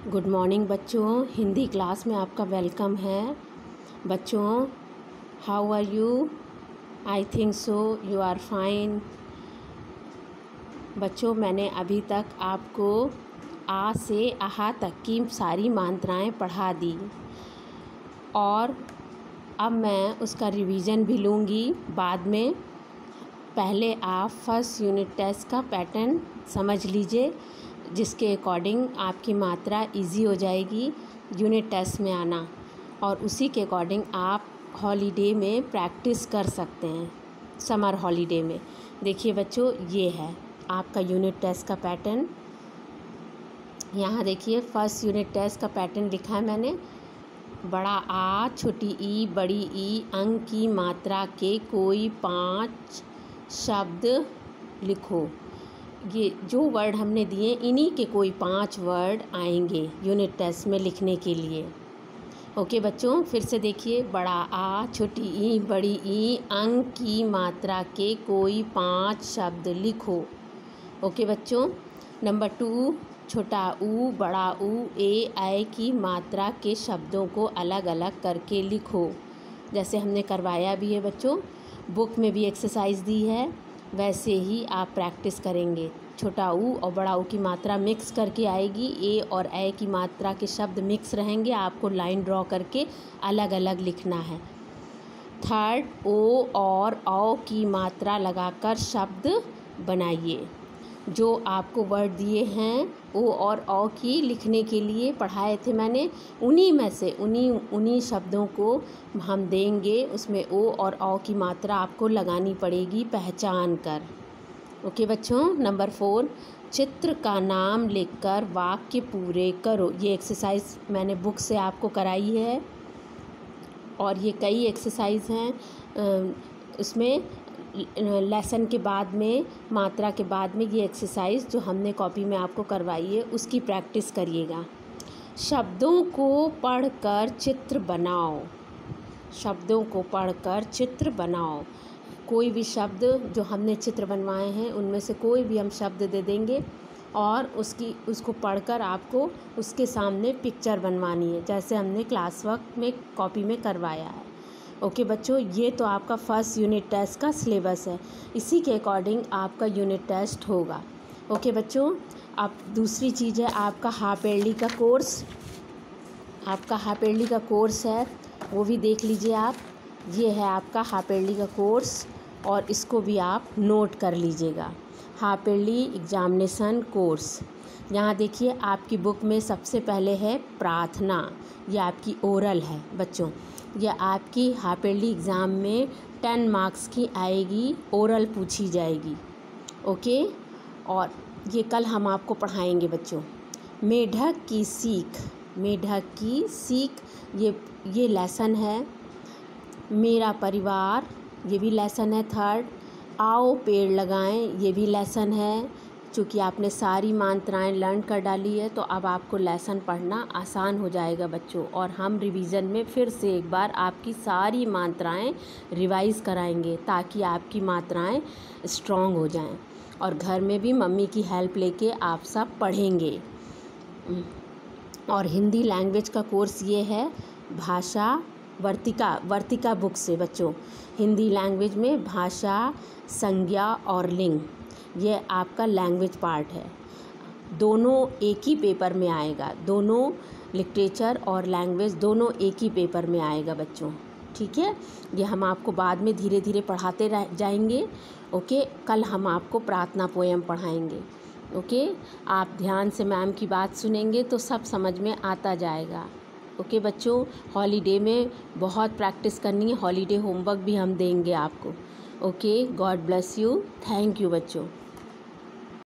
Good morning बच्चों, Hindi class में आपका वेलकम है। बच्चों, how are you? I think so you are fine. बच्चों, मैंने अभी तक आपको आ से आहा तक की सारी मात्राएं पढ़ा दी और अब मैं उसका रिवीजन भी लूँगी बाद में। पहले आप फर्स्ट यूनिट टेस्ट का पैटर्न समझ लीजिए, जिसके अकॉर्डिंग आपकी मात्रा इजी हो जाएगी यूनिट टेस्ट में आना, और उसी के अकॉर्डिंग आप हॉलीडे में प्रैक्टिस कर सकते हैं। समर हॉलीडे में देखिए बच्चों, ये है आपका यूनिट टेस्ट का पैटर्न। यहाँ देखिए फर्स्ट यूनिट टेस्ट का पैटर्न लिखा है मैंने। बड़ा आ, छोटी ई, बड़ी ई, अंक की मात्रा के कोई 5 शब्द लिखो। ये जो वर्ड हमने दिए, इन्हीं के कोई 5 वर्ड आएंगे यूनिट टेस्ट में लिखने के लिए। ओके बच्चों, फिर से देखिए। बड़ा आ, छोटी ई, बड़ी ई, अंक की मात्रा के कोई 5 शब्द लिखो। ओके बच्चों। नंबर 2, छोटा ऊ, बड़ा ऊ, ए, ऐ की मात्रा के शब्दों को अलग अलग करके लिखो। जैसे हमने करवाया भी है बच्चों, बुक में भी एक्सरसाइज दी है, वैसे ही आप प्रैक्टिस करेंगे। छोटा ऊ और बड़ा ऊ की मात्रा मिक्स करके आएगी, ए और ऐ की मात्रा के शब्द मिक्स रहेंगे, आपको लाइन ड्रॉ करके अलग अलग लिखना है। थर्ड, ओ और औ की मात्रा लगाकर शब्द बनाइए। जो आपको वर्ड दिए हैं ओ और औ की लिखने के लिए पढ़ाए थे मैंने, उन्हीं में से उन्हीं शब्दों को हम देंगे। उसमें ओ और औ की मात्रा आपको लगानी पड़ेगी पहचान कर। ओके बच्चों। नंबर 4, चित्र का नाम लिखकर वाक्य पूरे करो। ये एक्सरसाइज मैंने बुक से आपको कराई है और ये कई एक्सरसाइज हैं। उसमें लेसन के बाद में, मात्रा के बाद में ये एक्सरसाइज जो हमने कॉपी में आपको करवाई है, उसकी प्रैक्टिस करिएगा। शब्दों को पढ़कर चित्र बनाओ। शब्दों को पढ़कर चित्र बनाओ। कोई भी शब्द जो हमने चित्र बनवाए हैं, उनमें से कोई भी हम शब्द दे देंगे और उसको पढ़कर आपको उसके सामने पिक्चर बनवानी है, जैसे हमने क्लास वर्क में कॉपी में करवाया है। ओके बच्चों, ये तो आपका फर्स्ट यूनिट टेस्ट का सिलेबस है, इसी के अकॉर्डिंग आपका यूनिट टेस्ट होगा। ओके बच्चों। अब दूसरी चीज़ है आपका हाफ ईयरली का कोर्स। आपका हाफ ईयरली का कोर्स है, वो भी देख लीजिए आप। ये है आपका हाफ ईयरली का कोर्स और इसको भी आप नोट कर लीजिएगा। Half yearly examination course. यहाँ देखिए आपकी बुक में सबसे पहले है प्रार्थना। ये आपकी ओरल है बच्चों। यह आपकी हाफ ईयरली एग्ज़ाम में 10 मार्क्स की आएगी, ओरल पूछी जाएगी। ओके। और ये कल हम आपको पढ़ाएंगे बच्चों। मेढक की सीख। मेढक की सीख, ये लेसन है। मेरा परिवार, ये भी लेसन है। थर्ड, आओ पेड़ लगाएं, ये भी लेसन है। चूँकि आपने सारी मात्राएं लर्न कर डाली है, तो अब आपको लेसन पढ़ना आसान हो जाएगा बच्चों। और हम रिवीजन में फिर से एक बार आपकी सारी मात्राएं रिवाइज़ कराएंगे, ताकि आपकी मात्राएं स्ट्रॉन्ग हो जाएं। और घर में भी मम्मी की हेल्प लेके आप सब पढ़ेंगे। और हिंदी लैंग्वेज का कोर्स ये है भाषा वर्तिका बुक से बच्चों। हिंदी लैंग्वेज में भाषा, संज्ञा और लिंग, ये आपका लैंग्वेज पार्ट है। दोनों एक ही पेपर में आएगा, दोनों लिटरेचर और लैंग्वेज दोनों एक ही पेपर में आएगा बच्चों। ठीक है। ये हम आपको बाद में धीरे धीरे पढ़ाते जाएंगे। ओके। कल हम आपको प्रार्थना पोएम पढ़ाएंगे। ओके। आप ध्यान से मैम की बात सुनेंगे तो सब समझ में आता जाएगा। ओके बच्चों। हॉलीडे में बहुत प्रैक्टिस करनी है, हॉलीडे होमवर्क भी हम देंगे आपको। Okay. God bless you. Thank you बच्चों।